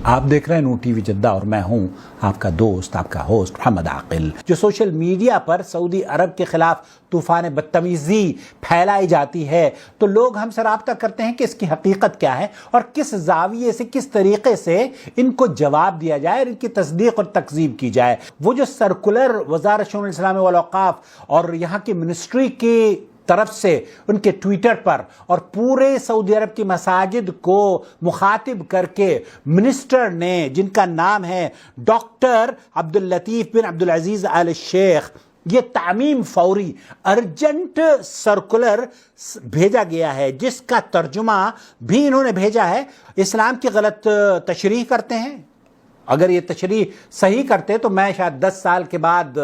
آپ دیکھ رہے ہیں نور ٹی وی جدہ اور میں ہوں آپ کا دوست آپ کا ہوسٹ محمد عاقل۔ جو سوشل میڈیا پر سعودی عرب کے خلاف طوفان بدتمیزی پھیلائی جاتی ہے تو لوگ ہم سے رابطہ کرتے ہیں کہ اس کی حقیقت کیا ہے اور کس زاویے سے کس طریقے سے ان کو جواب دیا جائے اور ان کی تصدیق اور تکذیب کی جائے۔ وہ جو سرکولر وزارت شؤون الاسلام والاوقاف اور یہاں کی منسٹری کی طرف سے ان کے ٹویٹر پر اور پورے سعودی عرب کی مساجد کو مخاطب کر کے منسٹر نے، جن کا نام ہے ڈاکٹر عبداللطیف بن عبدالعزیز آل شیخ، یہ تعمیم فوری ارجنٹ سرکولر بھیجا گیا ہے، جس کا ترجمہ بھی انہوں نے بھیجا ہے۔ اسلام کی غلط تشریح کرتے ہیں، اگر یہ تشریح صحیح کرتے تو میں شاید 10 سال کے بعد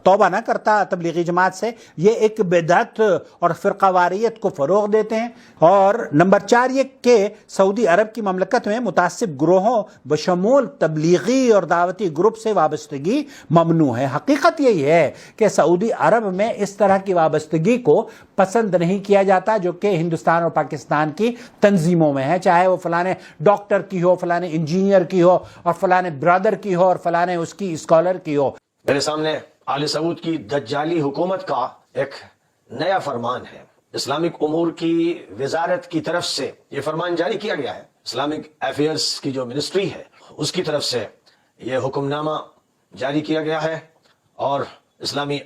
توبہ نہ کرتا تبلیغی جماعت سے۔ یہ ایک بدعت اور فرقہ واریت کو فروغ دیتے ہیں۔ اور نمبر 4 یہ کہ سعودی عرب کی مملکت میں متعصب گروہوں بشمول تبلیغی اور دعوتی گروپ سے وابستگی ممنوع ہے۔ حقیقت یہی ہے کہ سعودی عرب میں اس طرح کی وابستگی کو پسند نہیں کیا جاتا جو کہ ہندوستان اور پاکستان کی تنظیموں میں ہے، چاہے وہ فلانے ڈاکٹر کی ہو، فلانے انجینئر کی ہو اور فلانے برادر کی ہو اور فلانے اس کی اسکالر کی ہو۔ میرے سامنے آل سعود کی دجالی حکومت کا ایک نیا فرمان ہے۔ اسلامک امور کی وزارت کی طرف سے یہ فرمان جاری کیا گیا ہے۔ اسلامک افیئرز کی جو منسٹری ہے اس کی طرف سے یہ حکم نامہ جاری کیا گیا ہے، اور اسلامی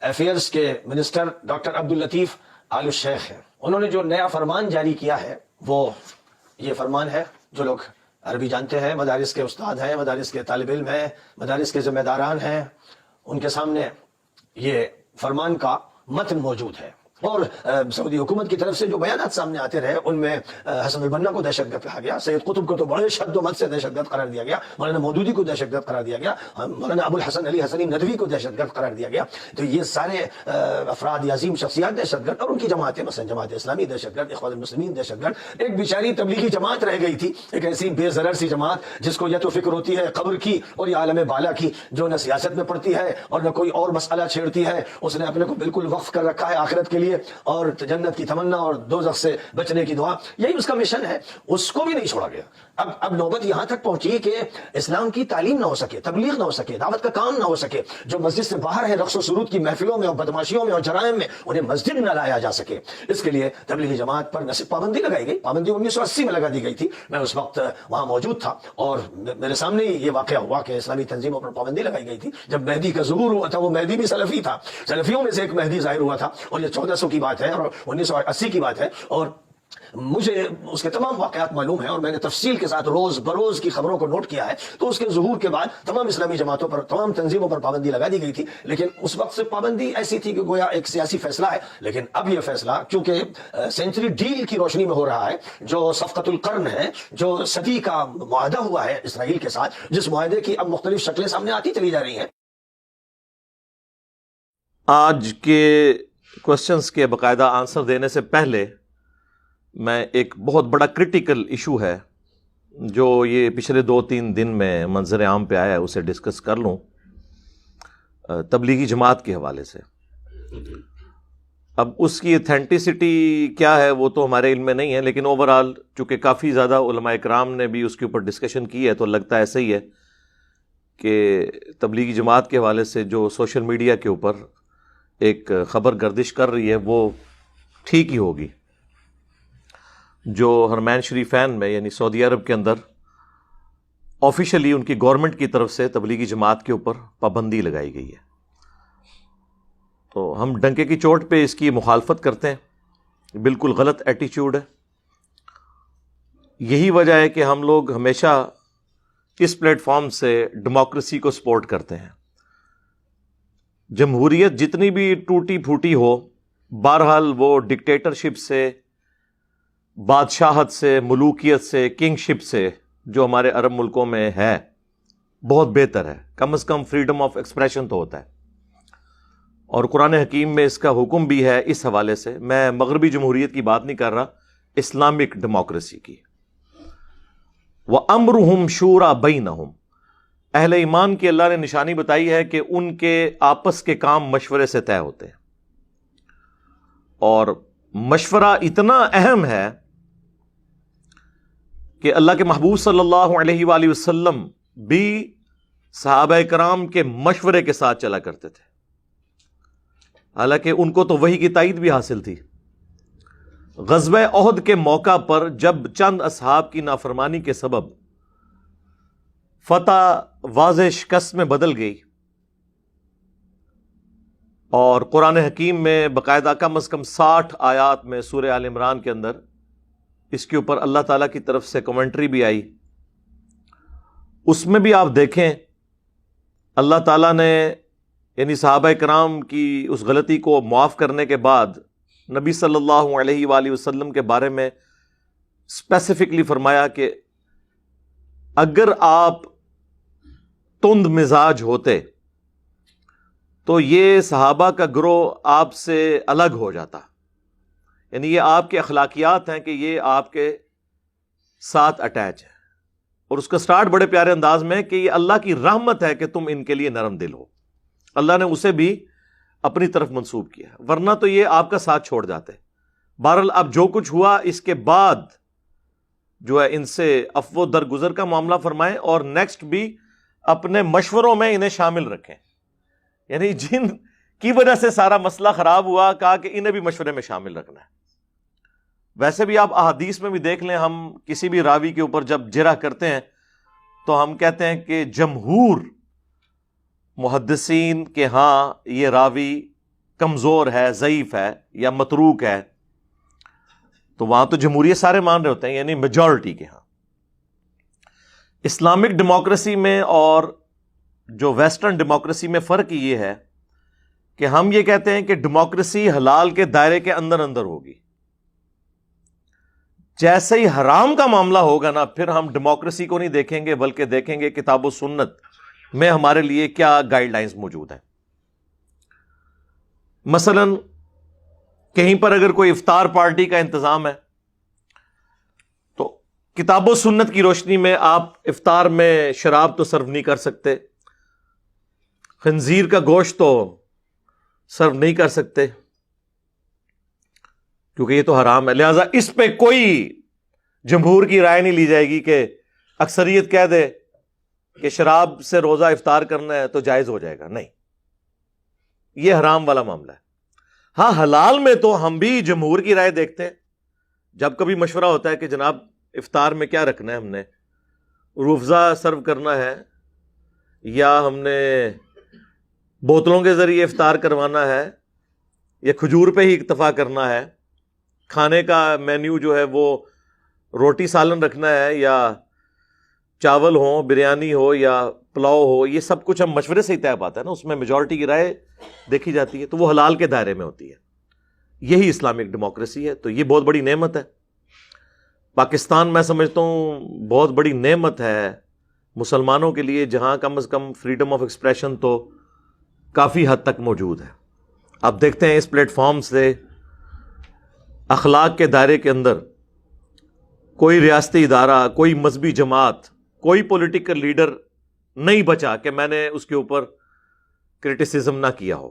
افیئرز کے منسٹر ڈاکٹر عبداللطیف آل شیخ ہیں۔ انہوں نے جو نیا فرمان جاری کیا ہے وہ یہ فرمان ہے، جو لوگ عربی جانتے ہیں، مدارس کے استاد ہیں، مدارس کے طالب علم ہیں، مدارس کے ذمہ داران ہیں، ان کے سامنے یہ فرمان کا متن موجود ہے۔ اور سعودی حکومت کی طرف سے جو بیانات سامنے آتے رہے ان میں حسن البنا کو دہشت گرد کہا گیا، سید قطب کو تو بڑے شد و مت سے دہشت گرد قرار دیا گیا، مولانا مودودی کو دہشت گرد قرار دیا گیا، مولانا ابو الحسن علی حسنی ندوی کو دہشت گرد قرار دیا گیا۔ تو یہ سارے افراد یا عظیم شخصیات دہشت گرد، اور ان کی جماعتیں مثلا جماعت اسلامی دہشت گرد، اخوان المسلمین دہشت گرد۔ ایک بیچاری تبلیغی جماعت رہ گئی تھی، ایک ایسی بے ضرر سی جماعت جس کو یا تو فکر ہوتی ہے قبر کی اور یا عالم بالا کی، جو نہ سیاست میں پڑتی ہے اور نہ کوئی اور مسئلہ چھیڑتی ہے، اس نے اپنے کو بالکل وقف کر رکھا ہے آخرت کے لیے اور جنت کی تمنا اور دوزخ سے بچنے کی دعا، یہی اس کا مشن ہے۔ اس کو بھی نہیں چھوڑا گیا۔ اب نوبت یہاں تک پہنچی کہ اسلام کی تعلیم نہ ہو سکے، تبلیغ نہ ہو سکے، دعوت کا کام نہ ہو سکے، جو مسجد سے باہر ہے رقص و سرود کی محفلوں میں اور بدماشیوں میں اور جرائم میں، انہیں مسجد نہ لایا جا سکے۔ اس کے لیے تبلیغی جماعت پر نہ صرف پابندی لگائی گئی، پابندی 1980 میں لگا دی گئی تھی، میں اس وقت وہاں موجود تھا اور میرے سامنے ہی یہ واقعہ ہوا کہ اسلامی تنظیموں پر پابندی لگائی گئی تھی۔ جب مہدی کا ظہور ہوا تھا، وہ مہدی بھی سلفی تھا، سلفیوں میں سے ایک مہدی ظاہر ہوا تھا، اور یہ 1400 کی بات ہے اور 1980 کی بات ہے، اور مجھے اس کے تمام واقعات معلوم ہیں اور میں نے تفصیل کے ساتھ روز بروز کی خبروں کو نوٹ کیا ہے۔ تو اس کے ظہور کے بعد تمام اسلامی جماعتوں پر، تمام تنظیموں پر پابندی لگا دی گئی تھی، لیکن اس وقت سے پابندی ایسی تھی کہ گویا ایک سیاسی فیصلہ ہے۔ لیکن اب یہ فیصلہ چونکہ سینچری ڈیل کی روشنی میں ہو رہا ہے، جو صفقۃ القرن ہے، جو صدی کا معاہدہ ہوا ہے اسرائیل کے ساتھ، جس معاہدے کی اب مختلف شکلیں سامنے آتی چلی جا رہی ہیں۔ آج کے کوسچنز کے باقاعدہ آنسر دینے سے پہلے میں ایک بہت بڑا کرٹیکل ایشو ہے جو یہ پچھلے 2-3 دن میں منظر عام پہ آیا ہے اسے ڈسکس کر لوں، تبلیغی جماعت کے حوالے سے۔ اب اس کی اتھینٹسٹی کیا ہے وہ تو ہمارے علم میں نہیں ہے، لیکن اوورآل چونکہ کافی زیادہ علماء کرام نے بھی اس کے اوپر ڈسکشن کی ہے تو لگتا ہے ایسا ہی ہے کہ تبلیغی جماعت کے حوالے سے جو سوشل میڈیا کے اوپر ایک خبر گردش کر رہی ہے وہ ٹھیک ہی ہوگی۔ جو حرمین شریفین میں یعنی سعودی عرب کے اندر آفیشلی ان کی گورنمنٹ کی طرف سے تبلیغی جماعت کے اوپر پابندی لگائی گئی ہے، تو ہم ڈنکے کی چوٹ پہ اس کی مخالفت کرتے ہیں، بالکل غلط ایٹیچیوڈ ہے۔ یہی وجہ ہے کہ ہم لوگ ہمیشہ اس پلیٹ فارم سے ڈیموکریسی کو سپورٹ کرتے ہیں۔ جمہوریت جتنی بھی ٹوٹی پھوٹی ہو، بہرحال وہ ڈکٹیٹرشپ سے، بادشاہت سے، ملوکیت سے، کنگ شپ سے جو ہمارے عرب ملکوں میں ہے بہت بہتر ہے۔ کم از کم فریڈم آف ایکسپریشن تو ہوتا ہے، اور قرآن حکیم میں اس کا حکم بھی ہے۔ اس حوالے سے میں مغربی جمہوریت کی بات نہیں کر رہا، اسلامک ڈیموکریسی کی۔ وَأَمْرُهُمْ شُورَى بَيْنَهُمْ، اہل ایمان کی اللہ نے نشانی بتائی ہے کہ ان کے آپس کے کام مشورے سے طے ہوتے ہیں، اور مشورہ اتنا اہم ہے کہ اللہ کے محبوب صلی اللہ علیہ وآلہ وسلم بھی صحابہ کرام کے مشورے کے ساتھ چلا کرتے تھے، حالانکہ ان کو تو وحی کی تائید بھی حاصل تھی۔ غزوہ احد کے موقع پر جب چند اصحاب کی نافرمانی کے سبب فتح واضح شکست میں بدل گئی، اور قرآن حکیم میں باقاعدہ کم از کم 60 آیات میں سورہ آل عمران کے اندر اس کے اوپر اللہ تعالیٰ کی طرف سے کمنٹری بھی آئی، اس میں بھی آپ دیکھیں اللہ تعالیٰ نے یعنی صحابہ کرام کی اس غلطی کو معاف کرنے کے بعد نبی صلی اللہ علیہ وآلہ وسلم کے بارے میں اسپیسیفکلی فرمایا کہ اگر آپ تند مزاج ہوتے تو یہ صحابہ کا گروہ آپ سے الگ ہو جاتا، یعنی یہ آپ کے اخلاقیات ہیں کہ یہ آپ کے ساتھ اٹیچ ہے، اور اس کا سٹارٹ بڑے پیارے انداز میں کہ یہ اللہ کی رحمت ہے کہ تم ان کے لیے نرم دل ہو، اللہ نے اسے بھی اپنی طرف منسوب کیا، ورنہ تو یہ آپ کا ساتھ چھوڑ جاتے۔ بہرحال اب جو کچھ ہوا اس کے بعد جو ہے ان سے عفو درگزر کا معاملہ فرمائیں، اور نیکسٹ بھی اپنے مشوروں میں انہیں شامل رکھیں، یعنی جن کی وجہ سے سارا مسئلہ خراب ہوا کہا کہ انہیں بھی مشورے میں شامل رکھنا ہے۔ ویسے بھی آپ احادیث میں بھی دیکھ لیں، ہم کسی بھی راوی کے اوپر جب جرح کرتے ہیں تو ہم کہتے ہیں کہ جمہور محدثین کے ہاں یہ راوی کمزور ہے، ضعیف ہے یا متروک ہے، تو وہاں تو جمہوریت سارے مان رہے ہوتے ہیں، یعنی میجورٹی کے ہاں۔ اسلامک ڈیموکریسی میں اور جو ویسٹرن ڈیموکریسی میں فرق یہ ہے کہ ہم یہ کہتے ہیں کہ ڈیموکریسی حلال کے دائرے کے اندر اندر ہوگی، جیسے ہی حرام کا معاملہ ہوگا نا پھر ہم ڈیموکریسی کو نہیں دیکھیں گے بلکہ دیکھیں گے کتاب و سنت میں ہمارے لیے کیا گائیڈ لائنز موجود ہیں۔ مثلا کہیں پر اگر کوئی افطار پارٹی کا انتظام ہے تو کتاب و سنت کی روشنی میں آپ افطار میں شراب تو سرو نہیں کر سکتے، خنزیر کا گوشت تو سرو نہیں کر سکتے کیونکہ یہ تو حرام ہے، لہذا اس پہ کوئی جمہور کی رائے نہیں لی جائے گی کہ اکثریت کہہ دے کہ شراب سے روزہ افطار کرنا ہے تو جائز ہو جائے گا، نہیں، یہ حرام والا معاملہ ہے۔ ہاں حلال میں تو ہم بھی جمہور کی رائے دیکھتے ہیں، جب کبھی مشورہ ہوتا ہے کہ جناب افطار میں کیا رکھنا ہے، ہم نے روح افزا سرو کرنا ہے یا ہم نے بوتلوں کے ذریعے افطار کروانا ہے یا کھجور پہ ہی اکتفا کرنا ہے، کھانے کا مینیو جو ہے وہ روٹی سالن رکھنا ہے یا چاول ہو، بریانی ہو یا پلاؤ ہو، یہ سب کچھ ہم مشورے سے ہی طے پاتا ہے نا، اس میں میجورٹی کی رائے دیکھی جاتی ہے، تو وہ حلال کے دائرے میں ہوتی ہے۔ یہی اسلامک ڈیموکریسی ہے، تو یہ بہت بڑی نعمت ہے۔ پاکستان میں سمجھتا ہوں بہت بڑی نعمت ہے مسلمانوں کے لیے، جہاں کم از کم فریڈم آف ایکسپریشن تو کافی حد تک موجود ہے۔ آپ دیکھتے ہیں اس پلیٹ فارم سے اخلاق کے دائرے کے اندر کوئی ریاستی ادارہ، کوئی مذہبی جماعت، کوئی پولیٹیکل لیڈر نہیں بچا کہ میں نے اس کے اوپر کرٹیسزم نہ کیا ہو۔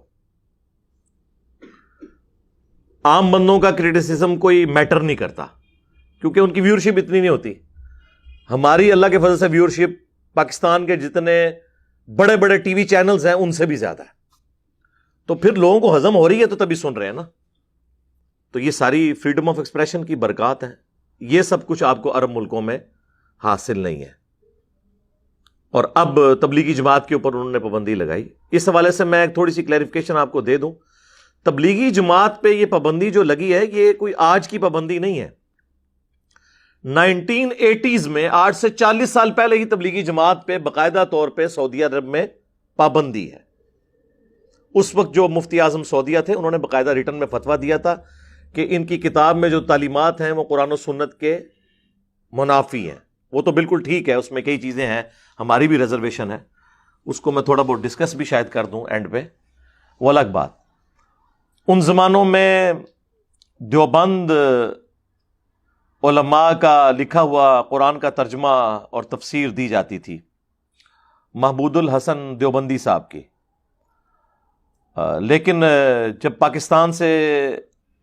عام بندوں کا کرٹیسزم کوئی میٹر نہیں کرتا کیونکہ ان کی ویورشپ اتنی نہیں ہوتی۔ ہماری اللہ کے فضل سے ویورشپ پاکستان کے جتنے بڑے بڑے ٹی وی چینلز ہیں ان سے بھی زیادہ ہے، تو پھر لوگوں کو ہضم ہو رہی ہے تو تبھی سن رہے ہیں نا۔ تو یہ ساری فریڈم آف ایکسپریشن کی برکات ہیں، یہ سب کچھ آپ کو عرب ملکوں میں حاصل نہیں ہے۔ اور اب تبلیغی جماعت کے اوپر انہوں نے پابندی لگائی، اس حوالے سے میں ایک تھوڑی سی کلیریفیکیشن آپ کو دے دوں۔ تبلیغی جماعت پہ یہ پابندی جو لگی ہے یہ کوئی آج کی پابندی نہیں ہے، 1980s میں 8 سے 40 سال پہلے ہی تبلیغی جماعت پہ باقاعدہ طور پہ سعودی عرب میں پابندی ہے۔ اس وقت جو مفتی اعظم سعودیہ تھے انہوں نے باقاعدہ ریٹن میں فتویٰ دیا تھا کہ ان کی کتاب میں جو تعلیمات ہیں وہ قرآن و سنت کے منافی ہیں۔ وہ تو بالکل ٹھیک ہے، اس میں کئی چیزیں ہیں، ہماری بھی ریزرویشن ہے، اس کو میں تھوڑا بہت ڈسکس بھی شاید کر دوں اینڈ پہ، وہ الگ بات۔ ان زمانوں میں دیوبند علماء کا لکھا ہوا قرآن کا ترجمہ اور تفسیر دی جاتی تھی، محمود الحسن دیوبندی صاحب کی، لیکن جب پاکستان سے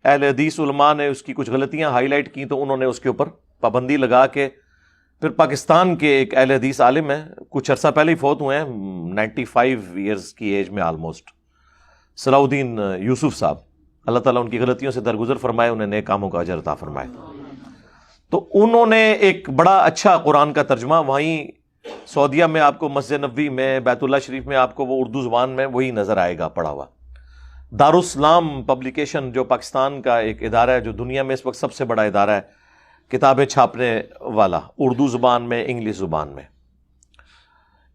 اہل حدیث علماء نے اس کی کچھ غلطیاں ہائی لائٹ کی تو انہوں نے اس کے اوپر پابندی لگا کے پھر پاکستان کے ایک اہل حدیث عالم ہیں, کچھ عرصہ پہلے ہی فوت ہوئے ہیں, 95 ایئرز کی ایج میں آلموسٹ, صلاح الدین یوسف صاحب, اللہ تعالیٰ ان کی غلطیوں سے درگزر فرمائے, انہیں نیک کاموں کا اجر عطا فرمائے. تو انہوں نے ایک بڑا اچھا قرآن کا ترجمہ, وہیں سعودیہ میں آپ کو مسجد نبوی میں, بیت اللہ شریف میں آپ کو وہ اردو زبان میں وہی نظر آئے گا پڑھا ہوا. دارالاسلام پبلیکیشن جو پاکستان کا ایک ادارہ ہے, جو دنیا میں اس وقت سب سے بڑا ادارہ ہے کتابیں چھاپنے والا, اردو زبان میں, انگلش زبان میں.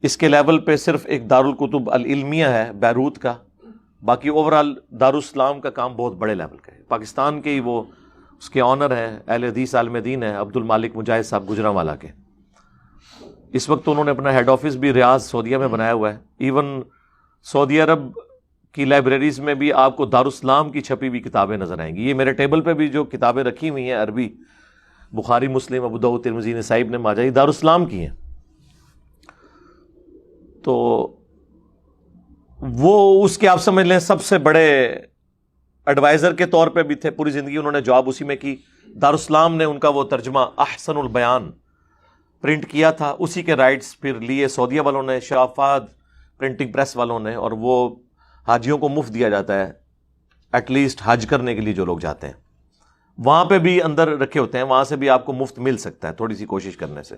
اس کے لیول پہ صرف ایک دارالکتب العلمیہ ہے بیروت کا, باقی اوورال دارالاسلام کا کام بہت بڑے لیول کا ہے. پاکستان کے ہی وہ اس کے آنر ہیں, اہل حدیث عالم دین ہیں عبد المالک مجاہد صاحب گجرانوالہ کے. اس وقت انہوں نے اپنا ہیڈ آفس بھی ریاض سعودیہ میں بنایا ہوا ہے. ایون سعودی عرب کی لائبریریز میں بھی آپ کو دارالاسلام کی چھپی ہوئی کتابیں نظر آئیں گی. یہ میرے ٹیبل پہ بھی جو کتابیں رکھی ہوئی ہیں عربی, بخاری, مسلم, ابو داؤد, ترمذی, نسائی, ابن ماجہ, یہ دارالاسلام کی ہیں. تو وہ اس کے آپ سمجھ لیں سب سے بڑے ایڈوائزر کے طور پہ بھی تھے, پوری زندگی انہوں نے جاب اسی میں کی. دارالاسلام نے ان کا وہ ترجمہ احسن البیان پرنٹ کیا تھا, اسی کے رائٹس پھر لیے سعودیہ والوں نے, شاہ فہد پرنٹنگ پریس والوں نے, اور وہ حاجیوں کو مفت دیا جاتا ہے ایٹ لیسٹ حج کرنے کے لیے جو لوگ جاتے ہیں. وہاں پہ بھی اندر رکھے ہوتے ہیں, وہاں سے بھی آپ کو مفت مل سکتا ہے تھوڑی سی کوشش کرنے سے.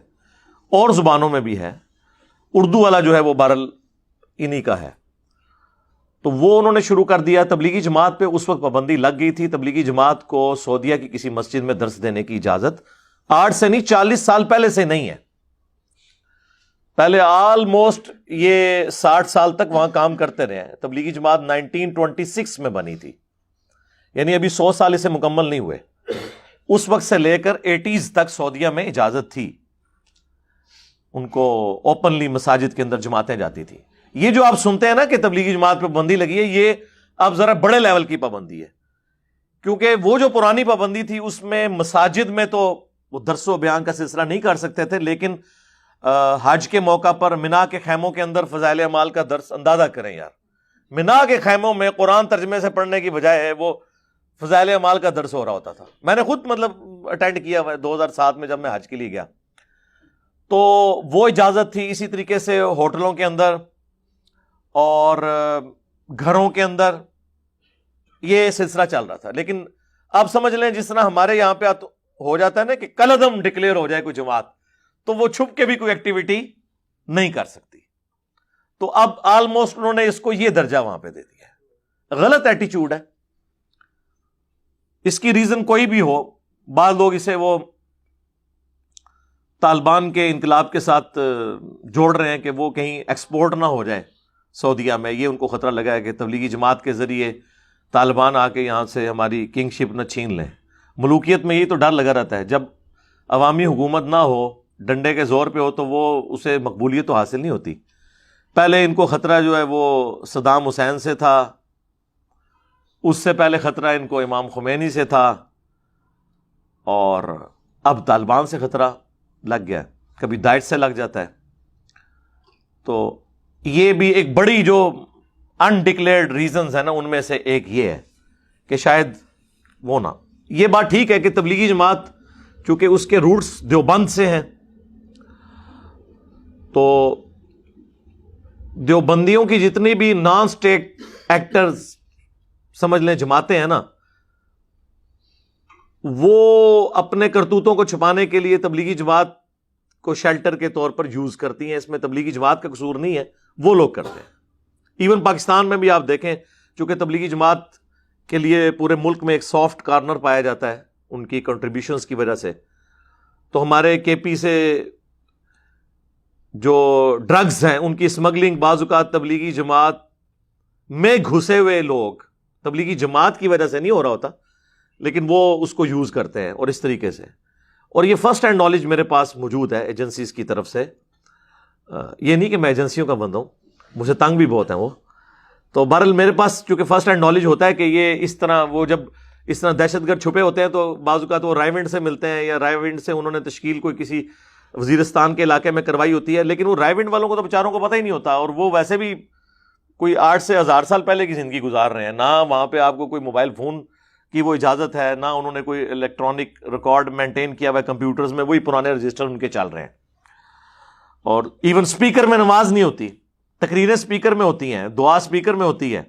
اور زبانوں میں بھی ہے, اردو والا جو ہے وہ بہرحال انہی کا ہے. تو وہ انہوں نے شروع کر دیا. تبلیغی جماعت پہ اس وقت پابندی لگ گئی تھی. تبلیغی جماعت کو سعودیہ کی کسی مسجد میں درس دینے کی اجازت 8 سے نہیں 40 سال پہلے سے نہیں ہے. پہلے آلموسٹ یہ 60 سال تک وہاں کام کرتے رہے ہیں. تبلیغی جماعت 1926 میں بنی تھی, یعنی ابھی 100 سال اسے مکمل نہیں ہوئے. اس وقت سے لے کر 80s تک سعودیہ میں اجازت تھی, ان کو اوپنلی مساجد کے اندر جماعتیں جاتی تھی. یہ جو آپ سنتے ہیں نا کہ تبلیغی جماعت پہ پابندی لگی ہے, یہ اب ذرا بڑے لیول کی پابندی ہے, کیونکہ وہ جو پرانی پابندی تھی اس میں مساجد میں تو وہ درس و بیان کا سلسلہ نہیں کر سکتے تھے, لیکن حج کے موقع پر منا کے خیموں کے اندر فضائل اعمال کا درس, اندازہ کریں یار, منا کے خیموں میں قرآن ترجمے سے پڑھنے کی بجائے وہ فضائل اعمال کا درس ہو رہا ہوتا تھا. میں نے خود مطلب اٹینڈ کیا 2007 میں جب میں حج کے لیے گیا, تو وہ اجازت تھی. اسی طریقے سے ہوٹلوں کے اندر اور گھروں کے اندر یہ سلسلہ چل رہا تھا. لیکن آپ سمجھ لیں جس طرح ہمارے یہاں پہ ہو جاتا ہے نا کہ کل عدم ڈکلیئر ہو جائے کوئی جماعت, تو وہ چھپ کے بھی کوئی ایکٹیویٹی نہیں کر سکتی. تو اب آلموسٹ انہوں نے اس کو یہ درجہ وہاں پہ دے دیا ہے. غلط ایٹیچیوڈ ہے. اس کی ریزن کوئی بھی ہو, بعض لوگ اسے وہ طالبان کے انقلاب کے ساتھ جوڑ رہے ہیں کہ وہ کہیں ایکسپورٹ نہ ہو جائے سعودیہ میں. یہ ان کو خطرہ لگا ہے کہ تبلیغی جماعت کے ذریعے طالبان آ کے یہاں سے ہماری کنگ شپ نہ چھین لیں. ملوکیت میں یہ تو ڈر لگا رہتا ہے, جب عوامی حکومت نہ ہو, ڈنڈے کے زور پہ ہو, تو وہ اسے مقبولیت تو حاصل نہیں ہوتی. پہلے ان کو خطرہ جو ہے وہ صدام حسین سے تھا, اس سے پہلے خطرہ ان کو امام خمینی سے تھا, اور اب طالبان سے خطرہ لگ گیا. کبھی داعش سے لگ جاتا ہے. تو یہ بھی ایک بڑی جو انڈکلیئرڈ ریزنز ہیں نا, ان میں سے ایک یہ ہے کہ شاید وہ نہ. یہ بات ٹھیک ہے کہ تبلیغی جماعت چونکہ اس کے روٹس دیوبند سے ہیں, تو دیوبندیوں کی جتنی بھی نان اسٹیٹ ایکٹرز سمجھ لیں جماعتیں ہیں نا, وہ اپنے کرتوتوں کو چھپانے کے لیے تبلیغی جماعت کو شیلٹر کے طور پر یوز کرتی ہیں. اس میں تبلیغی جماعت کا قصور نہیں ہے, وہ لوگ کرتے ہیں. ایون پاکستان میں بھی آپ دیکھیں, چونکہ تبلیغی جماعت کے لیے پورے ملک میں ایک سافٹ کارنر پایا جاتا ہے ان کی کنٹریبیوشنز کی وجہ سے, تو ہمارے کے پی سے جو ڈرگز ہیں ان کی اسمگلنگ بعض اوقات تبلیغی جماعت میں گھسے ہوئے لوگ, تبلیغی جماعت کی وجہ سے نہیں ہو رہا ہوتا, لیکن وہ اس کو یوز کرتے ہیں اور اس طریقے سے. اور یہ فرسٹ ہینڈ نالج میرے پاس موجود ہے ایجنسیز کی طرف سے. یہ نہیں کہ میں ایجنسیوں کا بندہ ہوں, مجھے تنگ بھی بہت ہیں وہ. تو بہرحال میرے پاس چونکہ فرسٹ ہینڈ نالج ہوتا ہے کہ یہ اس طرح, وہ جب اس طرح دہشت گرد چھپے ہوتے ہیں تو بعض اوقات وہ رائے ونڈ سے ملتے ہیں, یا رائے ونڈ سے انہوں نے تشکیل کوئی کسی وزیرستان کے علاقے میں کروائی ہوتی ہے, لیکن وہ رائے ونڈ والوں کو تو بیچاروں کو پتہ ہی نہیں ہوتا, اور وہ ویسے بھی کوئی 8 سے 1000 سال پہلے کی زندگی گزار رہے ہیں. نہ وہاں پہ آپ کو کوئی موبائل فون کی وہ اجازت ہے، نہ انہوں نے کوئی الیکٹرانک ریکارڈ مینٹین کیا ہوا ہے کمپیوٹرز میں، وہی پرانے رجسٹر ان کے چل رہے ہیں. اور ایون سپیکر میں نماز نہیں ہوتی، تقریریں سپیکر میں ہوتی ہیں، دعا سپیکر میں ہوتی ہے،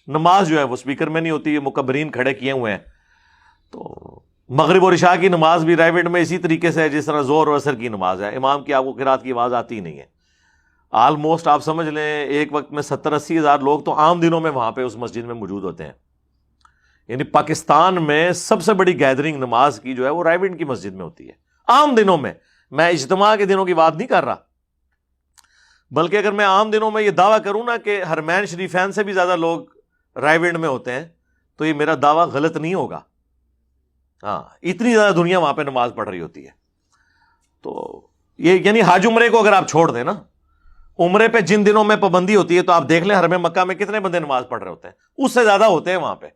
نماز جو ہے وہ سپیکر میں نہیں ہوتی. یہ مکبرین کھڑے کیے ہوئے ہیں. تو مغرب اور عشاء کی نماز بھی رائیویٹ میں اسی طریقے سے ہے جس طرح زہر اور عصر کی نماز ہے. امام کی آپ کو قرات کی آواز آتی ہی نہیں ہے. آلموسٹ آپ سمجھ لیں ایک وقت میں 70-80 ہزار لوگ تو عام دنوں میں وہاں پہ اس مسجد میں موجود ہوتے ہیں. یعنی پاکستان میں سب سے بڑی گیدرنگ نماز کی جو ہے وہ رائیویٹ کی مسجد میں ہوتی ہے عام دنوں میں. میں اجتماع کے دنوں کی بات نہیں کر رہا، بلکہ اگر میں عام دنوں میں یہ دعویٰ کروں نا کہ حرمین شریفین سے بھی زیادہ لوگ رائیویٹ میں ہوتے ہیں تو یہ میرا دعویٰ غلط نہیں ہوگا. ہاں، اتنی زیادہ دنیا وہاں پہ نماز پڑھ رہی ہوتی ہے. تو یہ یعنی حج عمرے کو اگر آپ چھوڑ دیں نا، عمرے پہ جن دنوں میں پابندی ہوتی ہے تو آپ دیکھ لیں حرم مکہ میں کتنے بندے نماز پڑھ رہے ہوتے ہیں، اس سے زیادہ ہوتے ہیں وہاں پہ.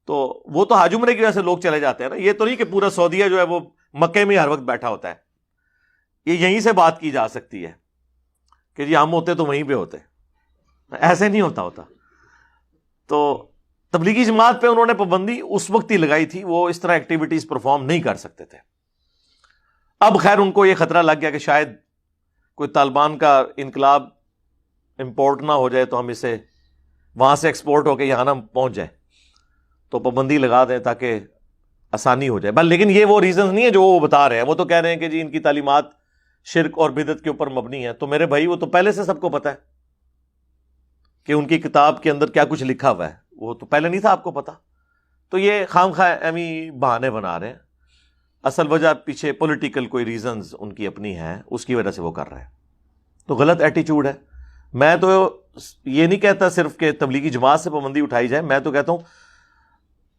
تو وہ تو حج عمرے کی وجہ سے لوگ چلے جاتے ہیں نا. یہ تو نہیں کہ پورا سعودیہ جو ہے وہ مکے میں ہر وقت بیٹھا ہوتا ہے. یہ یہیں سے بات کی جا سکتی ہے کہ جی ہم ہوتے تو وہیں پہ ہوتے، ایسے نہیں ہوتا. تو تبلیغی جماعت پہ انہوں نے پابندی اس وقت ہی لگائی تھی، وہ اس طرح ایکٹیویٹیز پرفارم نہیں کر سکتے تھے. اب خیر ان کو یہ خطرہ لگ گیا کہ شاید کوئی طالبان کا انقلاب امپورٹ نہ ہو جائے تو ہم اسے وہاں سے ایکسپورٹ ہو کے یہاں نہ پہنچ جائے، تو پابندی لگا دیں تاکہ آسانی ہو جائے. لیکن یہ وہ ریزنز نہیں ہے جو وہ بتا رہے ہیں. وہ تو کہہ رہے ہیں کہ جی ان کی تعلیمات شرک اور بدعت کے اوپر مبنی ہے. تو میرے بھائی وہ تو پہلے سے سب کو پتا ہے کہ ان کی کتاب کے اندر کیا کچھ لکھا ہوا ہے، وہ تو پہلے نہیں تھا آپ کو پتا. تو یہ خام خواہ ایویں بہانے بنا رہے ہیں. اصل وجہ پیچھے پولیٹیکل کوئی ریزنز ان کی اپنی ہیں، اس کی وجہ سے وہ کر رہے ہیں. تو غلط ایٹیچیوڈ ہے. میں تو یہ نہیں کہتا صرف کہ تبلیغی جماعت سے پابندی اٹھائی جائے، میں تو کہتا ہوں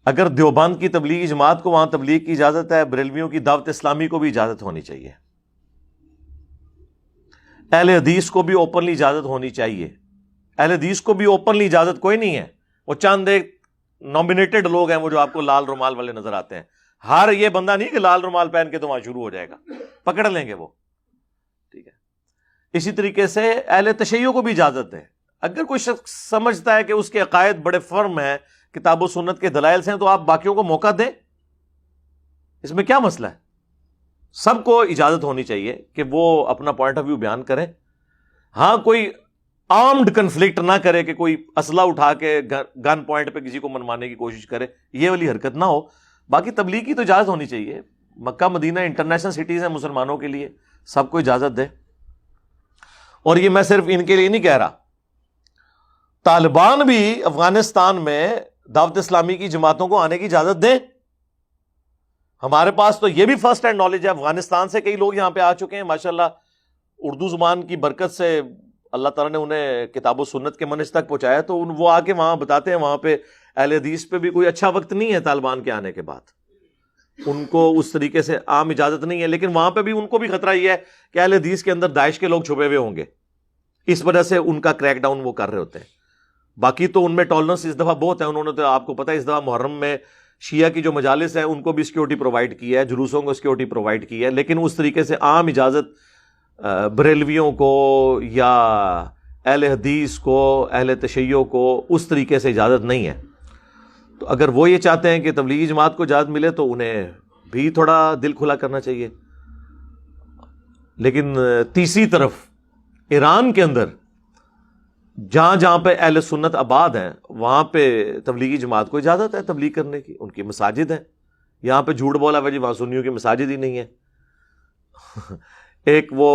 اگر دیوبند کی تبلیغی جماعت کو وہاں تبلیغ کی اجازت ہے، بریلویوں کی دعوت اسلامی کو بھی اجازت ہونی چاہیے، اہل حدیث کو بھی اوپنلی اجازت ہونی چاہیے. اہل حدیث کو بھی اوپنلی اجازت کوئی نہیں ہے، وہ چند ایک نامینیٹڈ لوگ ہیں وہ جو آپ کو لال رومال والے نظر آتے ہیں. ہر یہ بندہ نہیں کہ لال رومال پہن کے تو وہاں شروع ہو جائے گا، پکڑ لیں گے وہ. ٹھیک ہے. اسی طریقے سے اہل تشیع کو بھی اجازت ہے. اگر کوئی شخص سمجھتا ہے کہ اس کے عقائد بڑے فرم ہیں، کتاب و سنت کے دلائل سے ہیں، تو آپ باقیوں کو موقع دیں، اس میں کیا مسئلہ ہے؟ سب کو اجازت ہونی چاہیے کہ وہ اپنا پوائنٹ آف ویو بیان کریں. ہاں، کوئی آرمڈ کنفلکٹ نہ کرے کہ کوئی اسلحہ اٹھا کے گن پوائنٹ پہ کسی کو منوانے کی کوشش کرے، یہ والی حرکت نہ ہو. باقی تبلیغ کی تو اجازت ہونی چاہیے. مکہ مدینہ انٹرنیشنل سٹیز ہیں مسلمانوں کے لیے، سب کو اجازت دے. اور یہ میں صرف ان کے لیے نہیں کہہ رہا، طالبان بھی افغانستان میں دعوت اسلامی کی جماعتوں کو آنے کی اجازت دیں. ہمارے پاس تو یہ بھی فرسٹ ہینڈ نالج ہے، افغانستان سے کئی لوگ یہاں پہ آ چکے ہیں ماشاءاللہ. اردو زبان کی برکت سے اللہ تعالیٰ نے انہیں کتاب و سنت کے منہج تک پہنچایا، تو وہ آ کے وہاں بتاتے ہیں وہاں پہ اہل حدیث پہ بھی کوئی اچھا وقت نہیں ہے طالبان کے آنے کے بعد. ان کو اس طریقے سے عام اجازت نہیں ہے، لیکن وہاں پہ بھی ان کو بھی خطرہ یہ ہے کہ اہل حدیث کے اندر داعش کے لوگ چھپے ہوئے ہوں گے، اس وجہ سے ان کا کریک ڈاؤن وہ کر رہے ہوتے ہیں. باقی تو ان میں ٹالرنس اس دفعہ بہت ہے. انہوں نے تو آپ کو پتہ ہے اس دفعہ محرم میں شیعہ کی جو مجالس ہیں ان کو بھی سیکیورٹی پرووائڈ کی ہے، جلوسوں کو سیکیورٹی پرووائڈ کی ہے. لیکن اس طریقے سے عام اجازت بریلویوں کو یا اہل حدیث کو، اہل تشیع کو اس طریقے سے اجازت نہیں ہے. تو اگر وہ یہ چاہتے ہیں کہ تبلیغی جماعت کو اجازت ملے تو انہیں بھی تھوڑا دل کھلا کرنا چاہیے. لیکن تیسری طرف ایران کے اندر جہاں جہاں پہ اہل سنت آباد ہیں وہاں پہ تبلیغی جماعت کو اجازت ہے تبلیغ کرنے کی، ان کی مساجد ہیں. یہاں پہ جھوٹ بولا ہوا جی وہاں سنیوں کی مساجد ہی نہیں ہے. ایک وہ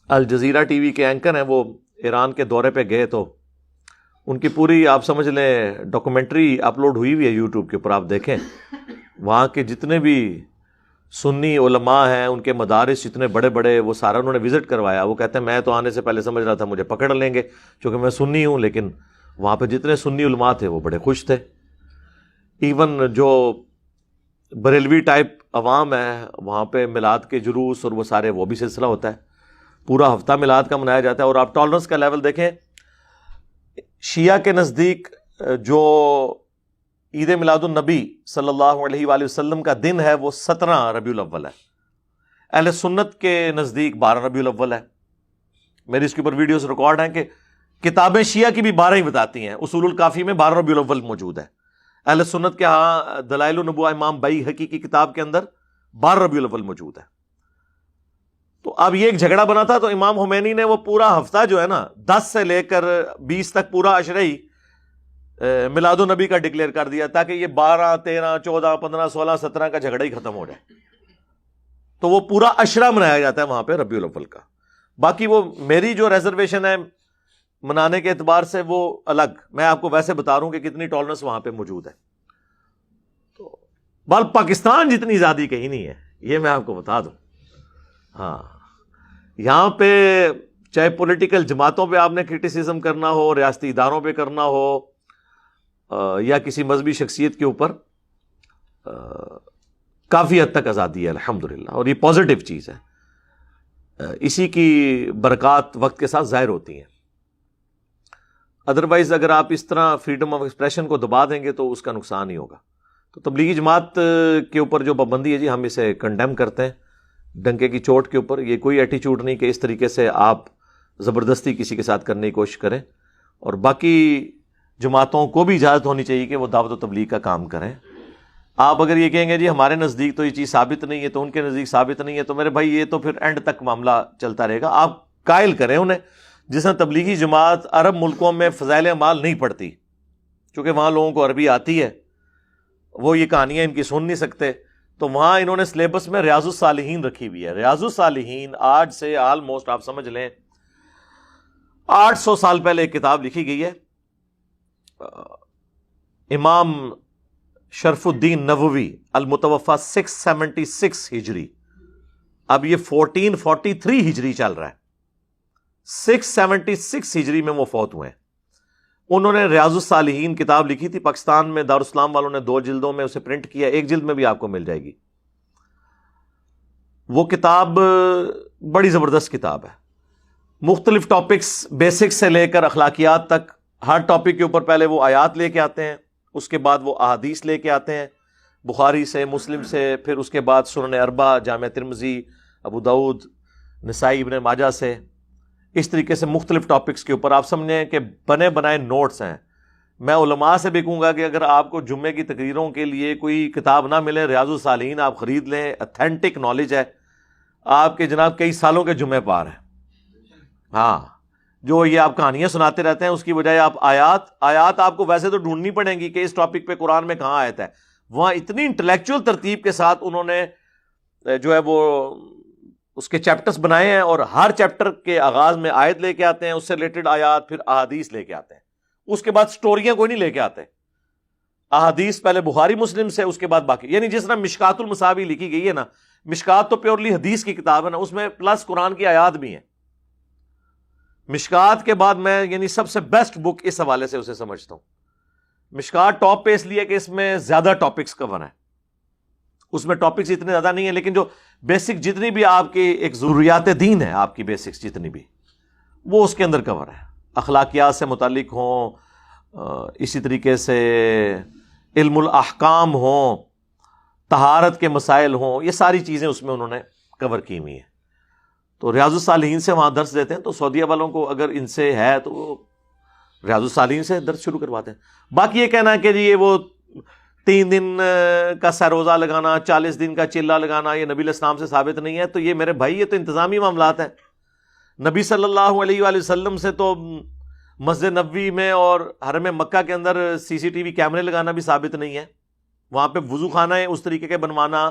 الجزیرہ ٹی وی کے اینکر ہیں، وہ ایران کے دورے پہ گئے تو ان کی پوری آپ سمجھ لیں ڈاکومنٹری اپلوڈ ہوئی ہوئی ہے یوٹیوب کے اوپر، آپ دیکھیں. وہاں کے جتنے بھی سنی علماء ہیں، ان کے مدارس جتنے بڑے بڑے، وہ سارا انہوں نے وزٹ کروایا. وہ کہتے ہیں میں تو آنے سے پہلے سمجھ رہا تھا مجھے پکڑ لیں گے کیونکہ میں سنی ہوں، لیکن وہاں پہ جتنے سنی علماء تھے وہ بڑے خوش تھے. ایون جو بریلوی ٹائپ عوام ہے وہاں پہ میلاد کے جلوس اور وہ سارے وہ بھی سلسلہ ہوتا ہے، پورا ہفتہ میلاد کا منایا جاتا ہے. اور آپ ٹالرنس کا لیول دیکھیں، شیعہ کے نزدیک جو عید میلاد النبی صلی اللہ علیہ وآلہ وسلم کا دن ہے وہ 17 ربیع الاول ہے. اہل سنت کے نزدیک 12 ربیع الاول ہے. میری اس کے اوپر ویڈیوز ریکارڈ ہیں کہ کتابیں شیعہ کی بھی 12 ہی بتاتی ہیں. اصول الکافی میں 12 ربیع الاول موجود ہے. اہل سنت کے ہاں دلائل النبوہ امام بیہقی کی کتاب کے اندر 12 ربیع الاول موجود ہے. تو اب یہ ایک جھگڑا بنا تھا، تو امام خمینی نے وہ پورا ہفتہ جو ہے نا 10 سے لے کر 20 تک پورا عشرہ ہی میلاد النبی کا ڈکلیئر کر دیا، تاکہ یہ 12 13 14 15 16 17 کا جھگڑا ہی ختم ہو جائے. تو وہ پورا عشرہ منایا جاتا ہے وہاں پہ ربیع الاول کا. باقی وہ میری جو ریزرویشن ہے منانے کے اعتبار سے وہ الگ، میں آپ کو ویسے بتا رہا ہوں کہ کتنی ٹالرنس وہاں پہ موجود ہے. تو بال پاکستان جتنی زیادہ کہیں نہیں ہے، یہ میں آپ کو بتا دوں. ہاں یہاں پہ چاہے پولیٹیکل جماعتوں پہ آپ نے کرٹیسزم کرنا ہو، ریاستی اداروں پہ کرنا ہو، یا کسی مذہبی شخصیت کے اوپر، کافی حد تک آزادی ہے الحمدللہ، اور یہ پازیٹیو چیز ہے. اسی کی برکات وقت کے ساتھ ظاہر ہوتی ہیں. ادروائز اگر آپ اس طرح فریڈم آف ایکسپریشن کو دبا دیں گے تو اس کا نقصان ہی ہوگا. تو تبلیغی جماعت کے اوپر جو پابندی ہے جی، ہم اسے کنڈیم کرتے ہیں ڈنکے کی چوٹ کے اوپر. یہ کوئی ایٹیچیوڈ نہیں کہ اس طریقے سے آپ زبردستی کسی کے ساتھ کرنے کی کوشش کریں. اور باقی جماعتوں کو بھی اجازت ہونی چاہیے کہ وہ دعوت و تبلیغ کا کام کریں. آپ اگر یہ کہیں گے جی ہمارے نزدیک تو یہ چیز ثابت نہیں ہے، تو ان کے نزدیک ثابت نہیں ہے، تو میرے بھائی یہ تو پھر اینڈ تک معاملہ چلتا رہے گا. آپ قائل کریں انہیں. جس طرح تبلیغی جماعت عرب ملکوں میں فضائل اعمال نہیں پڑھتی، چونکہ وہاں لوگوں کو عربی آتی ہے، وہ یہ کہانیاں ان کی سن نہیں سکتے، تو وہاں انہوں نے سلیبس میں ریاض الصالحین رکھی ہوئی ہے. ریاض الصالحین آج سے آلموسٹ آپ سمجھ لیں 800 سال پہلے ایک کتاب لکھی گئی ہے. امام شرف الدین نووی المتوفی 676 ہجری، اب یہ 1443 ہجری چل رہا ہے، 676 ہجری میں وہ فوت ہوئے ہیں. انہوں نے ریاض الصالحین کتاب لکھی تھی. پاکستان میں دارالاسلام والوں نے 2 جلدوں میں اسے پرنٹ کیا، ایک جلد میں بھی آپ کو مل جائے گی. وہ کتاب بڑی زبردست کتاب ہے. مختلف ٹاپکس بیسک سے لے کر اخلاقیات تک، ہر ٹاپک کے اوپر پہلے وہ آیات لے کے آتے ہیں، اس کے بعد وہ احادیث لے کے آتے ہیں بخاری سے، مسلم سے، پھر اس کے بعد سنن اربع، جامع ترمذی، ابو داؤد، نسائی، ابن ماجہ سے. اس طریقے سے مختلف ٹاپکس کے اوپر آپ سمجھیں کہ بنے بنائے نوٹس ہیں. میں علماء سے بھی کہوں گا کہ اگر آپ کو جمعے کی تقریروں کے لیے کوئی کتاب نہ ملے، ریاض الصالحین آپ خرید لیں. اتھینٹک نالج ہے، آپ کے جناب کئی سالوں کے جمعے پار ہیں. ہاں جو یہ آپ کہانیاں سناتے رہتے ہیں، اس کی بجائے آپ آیات آپ کو ویسے تو ڈھونڈنی پڑیں گی کہ اس ٹاپک پہ قرآن میں کہاں آیت ہے. وہاں اتنی انٹلیکچوئل ترتیب کے ساتھ انہوں نے جو ہے وہ اس کے چیپٹرز بنائے ہیں، اور ہر چیپٹر کے آغاز میں آیت لے کے آتے ہیں، اس سے ریلیٹڈ آیات، پھر احادیث لے کے آتے ہیں. اس کے بعد سٹوریاں کوئی نہیں لے کے آتے. احادیث پہلے بخاری مسلم سے، اس کے بعد باقی. یعنی جس طرح مشکات المصابیح لکھی گئی ہے نا، مشکات تو پیورلی حدیث کی کتاب ہے نا، اس میں پلس قرآن کی آیات بھی ہیں. مشکات کے بعد میں یعنی سب سے بیسٹ بک اس حوالے سے اسے سمجھتا ہوں. مشکات ٹاپ پہ اس لیے کہ اس میں زیادہ ٹاپکس کور ہیں. اس میں ٹاپکس اتنے زیادہ نہیں ہیں، لیکن جو بیسک جتنی بھی آپ کی ایک ضروریات دین ہے، آپ کی بیسکس جتنی بھی، وہ اس کے اندر کور ہے. اخلاقیات سے متعلق ہوں، اسی طریقے سے علم الاحکام ہوں، طہارت کے مسائل ہوں، یہ ساری چیزیں اس میں انہوں نے کور کی ہوئی ہیں. تو ریاض الصالحین سے وہاں درس دیتے ہیں. تو سعودیہ والوں کو اگر ان سے ہے تو وہ ریاض الصالحین سے درس شروع کرواتے ہیں. باقی یہ کہنا ہے کہ جی یہ وہ 3 دن کا سروزہ لگانا، 40 دن کا چلہ لگانا، یہ نبی علیہ السلام سے ثابت نہیں ہے. تو یہ میرے بھائی یہ تو انتظامی معاملات ہیں. نبی صلی اللہ علیہ وآلہ وسلم سے تو مسجد نبوی میں اور حرم مکہ کے اندر CCTV کیمرے لگانا بھی ثابت نہیں ہے. وہاں پہ وضو خانہ ہے اس طریقے کے بنوانا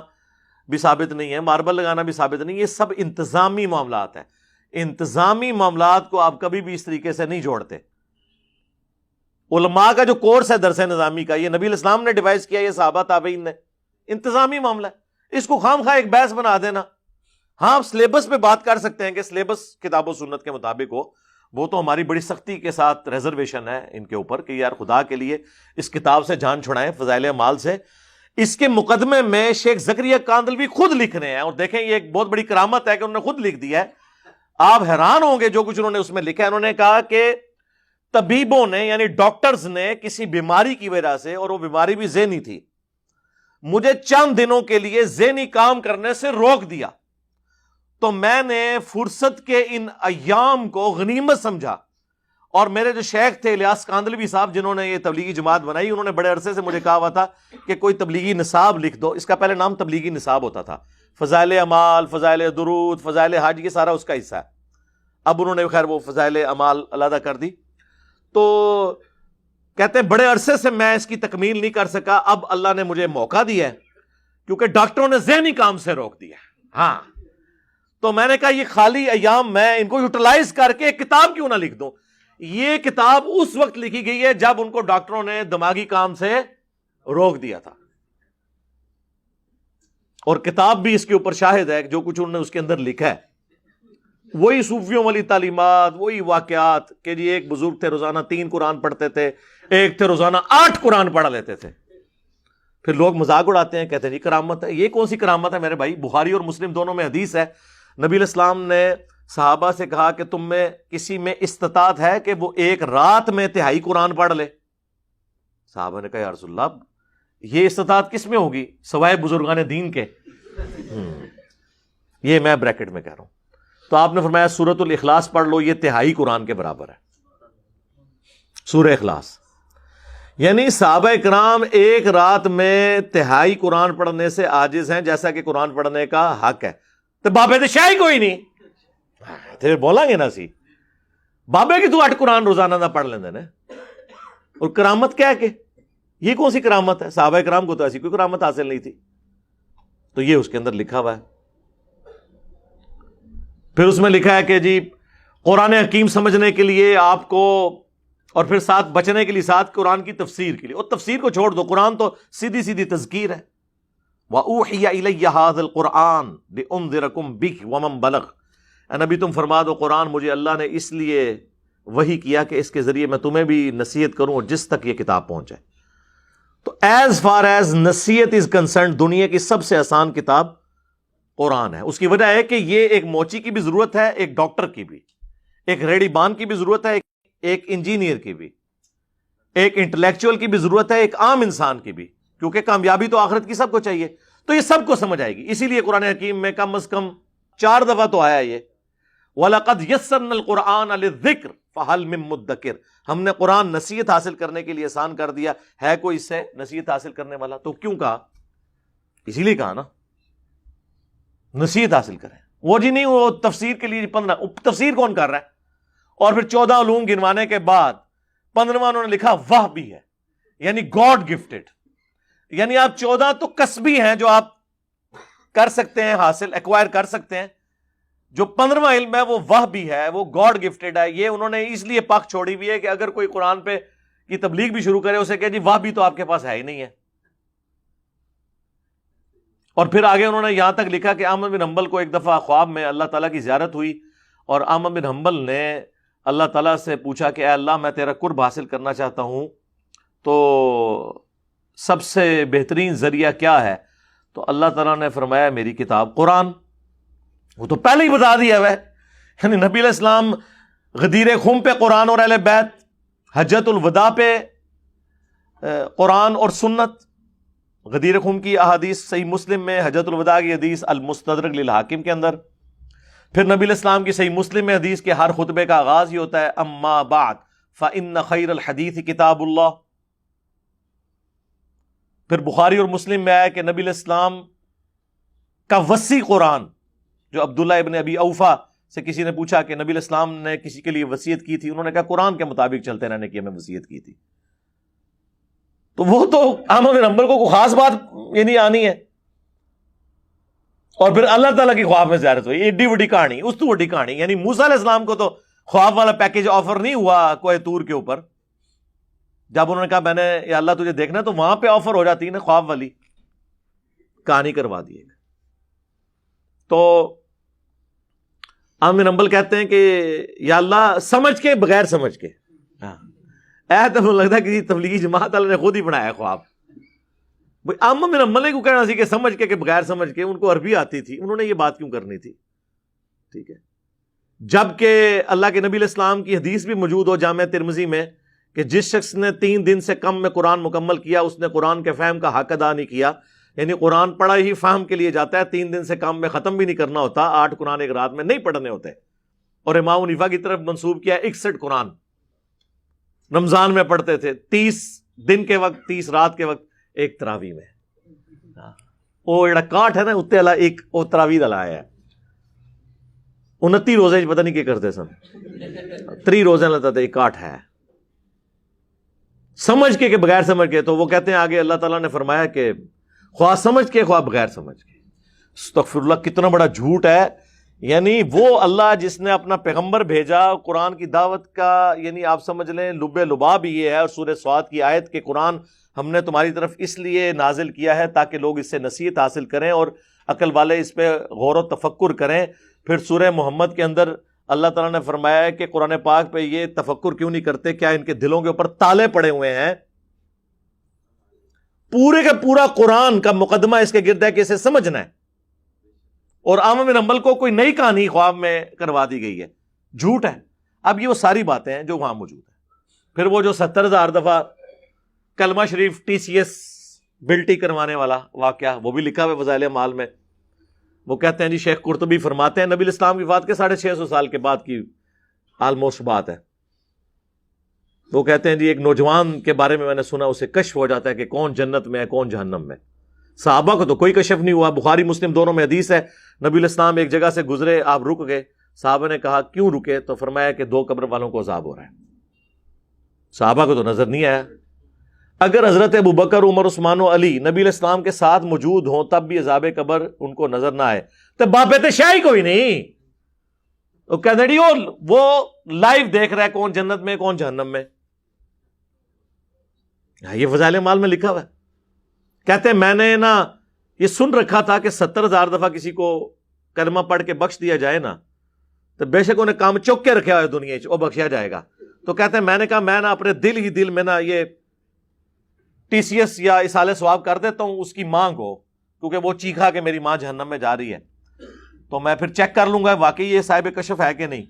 بھی ثابت نہیں ہے، ماربل لگانا بھی ثابت نہیں. یہ سب انتظامی معاملات ہیں. انتظامی معاملات کو آپ کبھی بھی اس طریقے سے نہیں جوڑتے. علماء کا جو کورس ہے درس نظامی کا، یہ نبی علیہ السلام نے ڈیوائز کیا، یہ صحابہ تابعین نے. انتظامی معاملہ ہے، اس کو خام خواہ ایک بحث بنا دینا. ہاں آپ سلیبس پہ بات کر سکتے ہیں کہ سلیبس کتاب و سنت کے مطابق ہو، وہ تو ہماری بڑی سختی کے ساتھ ریزرویشن ہے ان کے اوپر کہ یار خدا کے لیے اس کتاب سے جان چھڑائیں، فضائل اعمال سے. اس کے مقدمے میں شیخ زکریا کاندلوی خود لکھ رہے ہیں، اور دیکھیں یہ ایک بہت بڑی کرامت ہے کہ انہوں نے خود لکھ دیا ہے. آپ حیران ہوں گے جو کچھ انہوں نے اس میں لکھا ہے. انہوں نے کہا کہ طبیبوں نے یعنی ڈاکٹرز نے کسی بیماری کی وجہ سے، اور وہ بیماری بھی ذہنی تھی، مجھے چند دنوں کے لیے ذہنی کام کرنے سے روک دیا، تو میں نے فرصت کے ان ایام کو غنیمت سمجھا اور میرے جو شیخ تھے الیاس کاندلوی صاحب جنہوں نے یہ تبلیغی جماعت بنائی، انہوں نے بڑے عرصے سے مجھے کہا ہوا تھا کہ کوئی تبلیغی نصاب لکھ دو. اس کا پہلے نام تبلیغی نصاب ہوتا تھا، فضائل اعمال، فضائل درود، فضائل حج، یہ سارا اس کا حصہ ہے. اب انہوں نے خیر وہ فضائل اعمال علیحدہ کر دی. تو کہتے ہیں بڑے عرصے سے میں اس کی تکمیل نہیں کر سکا، اب اللہ نے مجھے موقع دیا ہے کیونکہ ڈاکٹروں نے ذہنی کام سے روک دیا. ہاں تو میں نے کہا یہ خالی ایام میں ان کو یوٹیلائز کر کے ایک کتاب کیوں نہ لکھ دوں. یہ کتاب اس وقت لکھی گئی ہے جب ان کو ڈاکٹروں نے دماغی کام سے روک دیا تھا، اور کتاب بھی اس کے اوپر شاہد ہے جو کچھ انہوں نے اس کے اندر لکھا ہے. وہی صوفیوں والی تعلیمات، وہی واقعات کہ جی ایک بزرگ تھے روزانہ 3 قرآن پڑھتے تھے، ایک تھے روزانہ 8 قرآن پڑھ لیتے تھے. پھر لوگ مذاق اڑاتے ہیں، کہتے ہیں جی کرامت ہے. یہ کون سی کرامت ہے میرے بھائی؟ بخاری اور مسلم دونوں میں حدیث ہے، نبی علیہ السلام نے صحابہ سے کہا کہ تم میں کسی میں استطاعت ہے کہ وہ ایک رات میں 1/3 قرآن پڑھ لے؟ صحابہ نے کہا یا رسول اللہ یہ استطاعت کس میں ہوگی سوائے بزرگان دین کے؟ یہ میں بریکٹ میں کہہ رہا ہوں. تو آپ نے فرمایا سورۃ الاخلاص پڑھ لو، یہ 1/3 قرآن کے برابر ہے. سورہ اخلاص یعنی صحابہ کرام ایک رات میں 1/3 قرآن پڑھنے سے عاجز ہیں، جیسا کہ قرآن پڑھنے کا حق ہے. تو بابے تو شاہی کوئی نہیں تیرے بولا گے نا سی بابے کی تو 8 قرآن روزانہ نہ پڑھ لیندے نا. اور کرامت کیا ہے کہ یہ کون سی کرامت ہے؟ صحابہ کرام کو تو ایسی کوئی کرامت حاصل نہیں تھی. تو یہ اس کے اندر لکھا ہوا ہے. پھر اس میں لکھا ہے کہ جی قرآن حکیم سمجھنے کے لیے آپ کو، اور پھر ساتھ بچنے کے لیے ساتھ قرآن کی تفسیر کے لیے. اور تفسیر کو چھوڑ دو، قرآن تو سیدھی سیدھی تذکیر ہے. وَأُوحِيَ إِلَيَّ هَذَا الْقُرْآنُ لِأُنذِرَكُم بِهِ وَمَن بَلَغَ. اے نبی تم فرما دو قرآن مجھے اللہ نے اس لیے وحی کیا کہ اس کے ذریعے میں تمہیں بھی نصیحت کروں اور جس تک یہ کتاب پہنچے. تو ایز فار ایز نصیحت از کنسرنڈ دنیا کی سب سے آسان کتاب قرآن ہے. اس کی وجہ ہے کہ یہ ایک موچی کی بھی ضرورت ہے، ایک ڈاکٹر کی بھی، ایک ریڑی بان کی بھی ضرورت ہے، ایک انجینئر کی بھی، ایک انٹلیکچوئل کی بھی ضرورت ہے، ایک عام انسان کی بھی، کیونکہ کامیابی تو آخرت کی سب کو چاہیے. تو یہ سب کو سمجھ آئے گی. اسی لیے قرآن حکیم میں کم از کم 4 دفعہ تو آیا یہ وَلَقَدْ يَسَّرْنَا الْقُرْآنَ لِلذِّكْرِ فَهَلْ مِن مُدَّكِرٍ. ہم نے قرآن نصیحت حاصل کرنے کے لیے آسان کر دیا، ہے کوئی اس سے نصیحت حاصل کرنے والا؟ تو کیوں کہا؟ اسی لیے کہا نا نصیحت حاصل کریں. وہ جی نہیں وہ تفسیر کے لیے 15 تفسیر کون کر رہا ہے؟ اور پھر 14 علوم گنوانے کے بعد 15واں انہوں نے لکھا واہ بھی ہے، یعنی گاڈ گفٹڈ. یعنی آپ 14 تو کسبی ہیں جو آپ کر سکتے ہیں، حاصل ایکوائر کر سکتے ہیں. جو 15واں علم ہے وہ واہ بھی ہے، وہ گاڈ گفٹڈ ہے. یہ انہوں نے اس لیے پاک چھوڑی ہوئی ہے کہ اگر کوئی قرآن پہ کی تبلیغ بھی شروع کرے اسے کہ جی واہ بھی تو آپ کے پاس ہے ہی نہیں ہے. اور پھر آگے انہوں نے یہاں تک لکھا کہ احمد بن حنبل کو ایک دفعہ خواب میں اللہ تعالیٰ کی زیارت ہوئی اور احمد بن حنبل نے اللہ تعالیٰ سے پوچھا کہ اے اللہ میں تیرا قرب حاصل کرنا چاہتا ہوں، تو سب سے بہترین ذریعہ کیا ہے؟ تو اللہ تعالیٰ نے فرمایا میری کتاب قرآن. وہ تو پہلے ہی بتا دیا ہے. یعنی نبی علیہ السلام غدیر خم پہ قرآن اور اہل بیت، حجت الوداع پہ قرآن اور سنت. غدیر خم کی احادیث صحیح مسلم میں، حجت الوداع کی حدیث المستدرک للحاکم کے اندر. پھر نبی علیہ السلام کی صحیح مسلم میں حدیث کے ہر خطبے کا آغاز ہی ہوتا ہے اما بعد فإن خیر الحدیث کتاب اللہ. پھر بخاری اور مسلم میں آیا کہ نبی علیہ السلام کا وسیع قرآن، جو عبداللہ ابن ابی اوفا سے کسی نے پوچھا کہ نبی علیہ السلام نے کسی کے لیے وصیت کی تھی، انہوں نے کہا قرآن کے مطابق چلتے رہنے کی ہمیں وصیت کی تھی. تو وہ تو احمد بن حنبل کو خاص بات یعنی آنی ہے. اور پھر اللہ تعالیٰ کی خواب میں زیارت ہوئی، ایڈی بڑی کہانی، اس تو بڑی کہانی. یعنی موسیٰ علیہ السلام کو تو خواب والا پیکج آفر نہیں ہوا کوہ طور کے اوپر. جب انہوں نے کہا میں نے یا اللہ تجھے دیکھنا، تو وہاں پہ آفر ہو جاتی ہے نا خواب والی کہانی کروا دی. تو احمد بن حنبل کہتے ہیں کہ یا اللہ سمجھ کے بغیر سمجھ کے، تو لگتا ہے کہ تبلیغی جماعت والے نے خود ہی بنایا خواب. احمد بن حنبل کو کہنا سی کہ سمجھ کے کہ بغیر سمجھ کے، ان کو عربی آتی تھی، انہوں نے یہ بات کیوں کرنی تھی؟ ٹھیک ہے. جبکہ اللہ کے نبی علیہ السلام کی حدیث بھی موجود ہو جامع ترمذی میں کہ جس شخص نے 3 دن سے کم میں قرآن مکمل کیا اس نے قرآن کے فہم کا حق ادا نہیں کیا. یعنی قرآن پڑھا ہی فہم کے لیے جاتا ہے، 3 دن سے کم میں ختم بھی نہیں کرنا ہوتا، 8 قرآن ایک رات میں نہیں پڑھنے ہوتے. اور امام حنیفہ کی طرف منسوب کیا 61 قرآن رمضان میں پڑھتے تھے 30 دن کے وقت 30 رات کے وقت ایک تراویح میں وہ جڑا کاٹ ہے نا اتنے والا ایک وہ تراویح والا آیا ہے 29 روزے پتہ نہیں کیا کرتے سن 3 روزے لیتا تھا ایک کاٹ ہے سمجھ کے کہ بغیر سمجھ کے. تو وہ کہتے ہیں آگے اللہ تعالیٰ نے فرمایا کہ خواہ سمجھ کے خواہ بغیر سمجھ کے. استغفر اللہ کتنا بڑا جھوٹ ہے. یعنی وہ اللہ جس نے اپنا پیغمبر بھیجا قرآن کی دعوت کا یعنی آپ سمجھ لیں لب لباب یہ ہے. اور سورہ صاد کی آیت کہ قرآن ہم نے تمہاری طرف اس لیے نازل کیا ہے تاکہ لوگ اس سے نصیحت حاصل کریں اور عقل والے اس پہ غور و تفکر کریں. پھر سورہ محمد کے اندر اللہ تعالیٰ نے فرمایا ہے کہ قرآن پاک پہ یہ تفکر کیوں نہیں کرتے, کیا ان کے دلوں کے اوپر تالے پڑے ہوئے ہیں. پورے کا پورا قرآن کا مقدمہ اس کے گرد ہے کہ اسے سمجھنا ہے. اور احمد بن حنبل کو کوئی نئی کہانی خواب میں کروا دی گئی ہے, جھوٹ ہے. اب یہ وہ ساری باتیں ہیں جو وہاں موجود ہیں. پھر وہ جو 70,000 دفعہ کلمہ شریف TCS بلٹی کروانے والا واقعہ وہ بھی لکھا ہوا فضائل اعمال میں. وہ کہتے ہیں جی شیخ قرطبی فرماتے ہیں نبی الاسلام کی وفات کے 650 سال کے بعد کی آلموسٹ بات ہے. وہ کہتے ہیں جی ایک نوجوان کے بارے میں نے سنا اسے کشف ہو جاتا ہے کہ کون جنت میں ہے کون جہنم میں. صحابہ کو تو کوئی کشف نہیں ہوا. بخاری مسلم دونوں میں حدیث ہے نبی الاسلام ایک جگہ سے گزرے آپ رک گئے. صحابہ نے کہا کیوں رکے؟ تو فرمایا کہ 2 قبر والوں کو عذاب ہو رہا ہے. صحابہ کو تو نظر نہیں آیا. اگر حضرت ابوبکر عمر عثمان و علی نبی الاسلام کے ساتھ موجود ہوں تب بھی عذاب قبر ان کو نظر نہ آئے تو بابت شاہی کوئی نہیں. وہ کہتے ہیں وہ لائیو دیکھ رہا ہے کون جنت میں کون جہنم میں. یہ فضائل اعمال میں لکھا ہوا ہے. کہتے ہیں میں نے نا یہ سن رکھا تھا کہ 70,000 دفعہ کسی کو کلمہ پڑھ کے بخش دیا جائے نا تو بے شک انہیں کام چوک کے رکھا ہوا دنیا وہ بخشیا جائے گا. تو کہتے ہیں میں نے کہا میں نا اپنے دل میں نا یہ TCS یا اصالہ ثواب کر دیتا ہوں اس کی ماں کو, کیونکہ وہ چیخا کہ میری ماں جہنم میں جا رہی ہے تو میں پھر چیک کر لوں گا واقعی یہ صاحب کشف ہے کہ نہیں.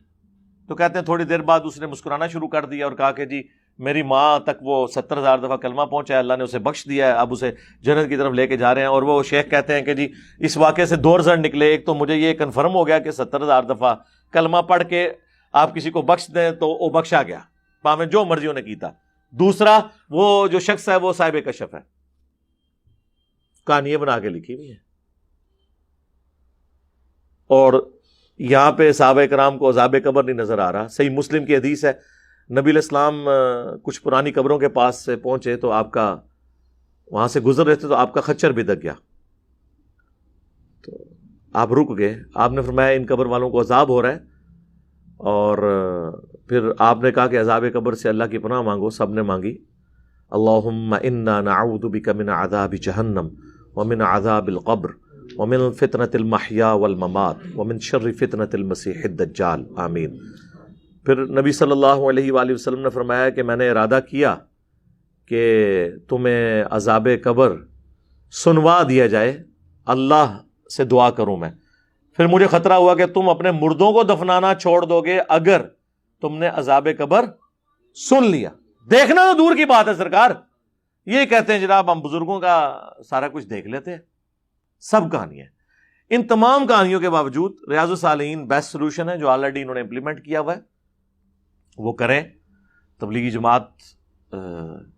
تو کہتے ہیں تھوڑی دیر بعد اس نے مسکرانا شروع کر دیا اور کہا کہ جی میری ماں تک وہ 70,000 دفعہ کلمہ پہنچا ہے, اللہ نے اسے بخش دیا ہے, اب اسے جنت کی طرف لے کے جا رہے ہیں. اور وہ شیخ کہتے ہیں کہ جی اس واقعے سے 2 رزلٹ نکلے. ایک تو مجھے یہ کنفرم ہو گیا کہ 70,000 دفعہ کلمہ پڑھ کے آپ کسی کو بخش دیں تو وہ بخشا گیا پاویں جو مرضی انہیں کیتا. دوسرا وہ جو شخص ہے وہ صاحب کشف ہے, کہانیاں بنا کے لکھی ہوئی ہیں. اور یہاں پہ صحابہ کرام کو عذاب قبر نہیں نظر آ رہا. صحیح مسلم کی حدیث ہے نبی علیہ السلام کچھ پرانی قبروں کے پاس سے پہنچے تو آپ کا وہاں سے گزر رہے تھے تو آپ کا خچر بھی دک گیا تو آپ رک گئے. آپ نے فرمایا ان قبر والوں کو عذاب ہو رہا ہے. اور پھر آپ نے کہا کہ عذاب قبر سے اللہ کی پناہ مانگو. سب نے مانگی. اللہم انا نعوذ بک من عذاب جہنم ومن عذاب القبر ومن فتنة المحیا والممات ومن شر فتنة المسیح الدجال آمین. پھر نبی صلی اللہ علیہ وآلہ وسلم نے فرمایا کہ میں نے ارادہ کیا کہ تمہیں عذاب قبر سنوا دیا جائے, اللہ سے دعا کروں میں. پھر مجھے خطرہ ہوا کہ تم اپنے مردوں کو دفنانا چھوڑ دو گے اگر تم نے عذاب قبر سن لیا. دیکھنا تو دور کی بات ہے سرکار. یہ کہتے ہیں جناب ہم بزرگوں کا سارا کچھ دیکھ لیتے ہیں, سب کہانیاں. ان تمام کہانیوں کے باوجود ریاض الصالحین بیسٹ سولوشن ہے جو آلریڈی انہوں نے امپلیمنٹ کیا ہوا ہے, وہ کریں. تبلیغی جماعت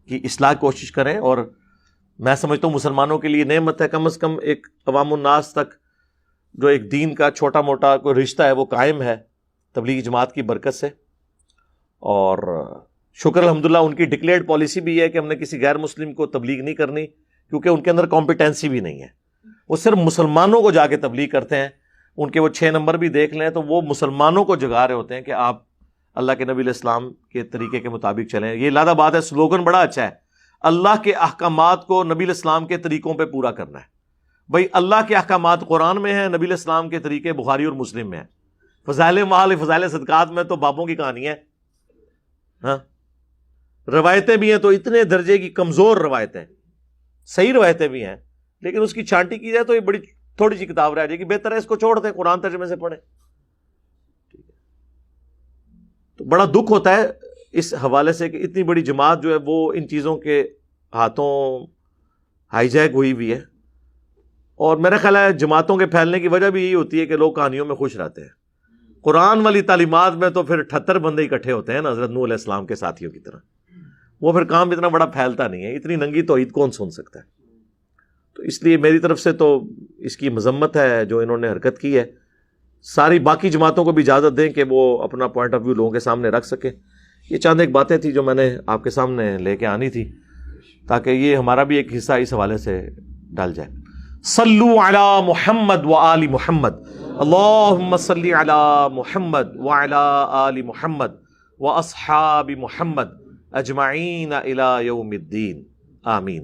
کی اصلاح کوشش کریں. اور میں سمجھتا ہوں مسلمانوں کے لیے نعمت ہے کم از کم ایک عوام الناس تک جو ایک دین کا چھوٹا موٹا کوئی رشتہ ہے وہ قائم ہے تبلیغی جماعت کی برکت سے. اور شکر الحمدللہ ان کی ڈکلیئرڈ پالیسی بھی ہے کہ ہم نے کسی غیر مسلم کو تبلیغ نہیں کرنی, کیونکہ ان کے اندر کمپیٹنسی بھی نہیں ہے. وہ صرف مسلمانوں کو جا کے تبلیغ کرتے ہیں. ان کے وہ 6 نمبر بھی دیکھ لیں تو وہ مسلمانوں کو جگا رہے ہوتے ہیں کہ آپ اللہ کے نبی علیہ السلام کے طریقے کے مطابق چلیں. یہ لادہ بات ہے, سلوگن بڑا اچھا ہے, اللہ کے احکامات کو نبی علیہ السلام کے طریقوں پہ پورا کرنا ہے. بھائی اللہ کے احکامات قرآن میں ہیں, نبی علیہ السلام کے طریقے بخاری اور مسلم میں ہیں. فضائل اعمال فضائل صدقات میں تو بابوں کی کہانی ہے. ہاں روایتیں بھی ہیں تو اتنے درجے کی کمزور روایتیں, صحیح روایتیں بھی ہیں لیکن اس کی چھانٹی کی جائے تو یہ بڑی تھوڑی سی کتاب رہ جائے گی. بہتر ہے اس کو چھوڑ دیں, قرآن ترجمے سے پڑھیں. تو بڑا دکھ ہوتا ہے اس حوالے سے کہ اتنی بڑی جماعت جو ہے وہ ان چیزوں کے ہاتھوں ہائی جیک ہوئی ہوئی ہے. اور میرا خیال ہے جماعتوں کے پھیلنے کی وجہ بھی یہی ہوتی ہے کہ لوگ کہانیوں میں خوش رہتے ہیں. قرآن والی تعلیمات میں تو پھر 78 بندے اکٹھے ہوتے ہیں نا حضرت نوح علیہ السلام کے ساتھیوں کی طرح. وہ پھر کام اتنا بڑا پھیلتا نہیں ہے. اتنی ننگی توحید کون سن سکتا ہے؟ تو اس لیے میری طرف سے تو اس کی مذمت ہے جو انہوں نے حرکت کی ہے. ساری باقی جماعتوں کو بھی اجازت دیں کہ وہ اپنا پوائنٹ آف ویو لوگوں کے سامنے رکھ سکیں. یہ چند ایک باتیں تھیں جو میں نے آپ کے سامنے لے کے آنی تھی تاکہ یہ ہمارا بھی ایک حصہ اس حوالے سے ڈال جائے. صلو علی محمد و آل محمد. اللہم صلی علی محمد وعلی آل محمد و اصحاب محمد اجمعین الی یوم الدین. آمین.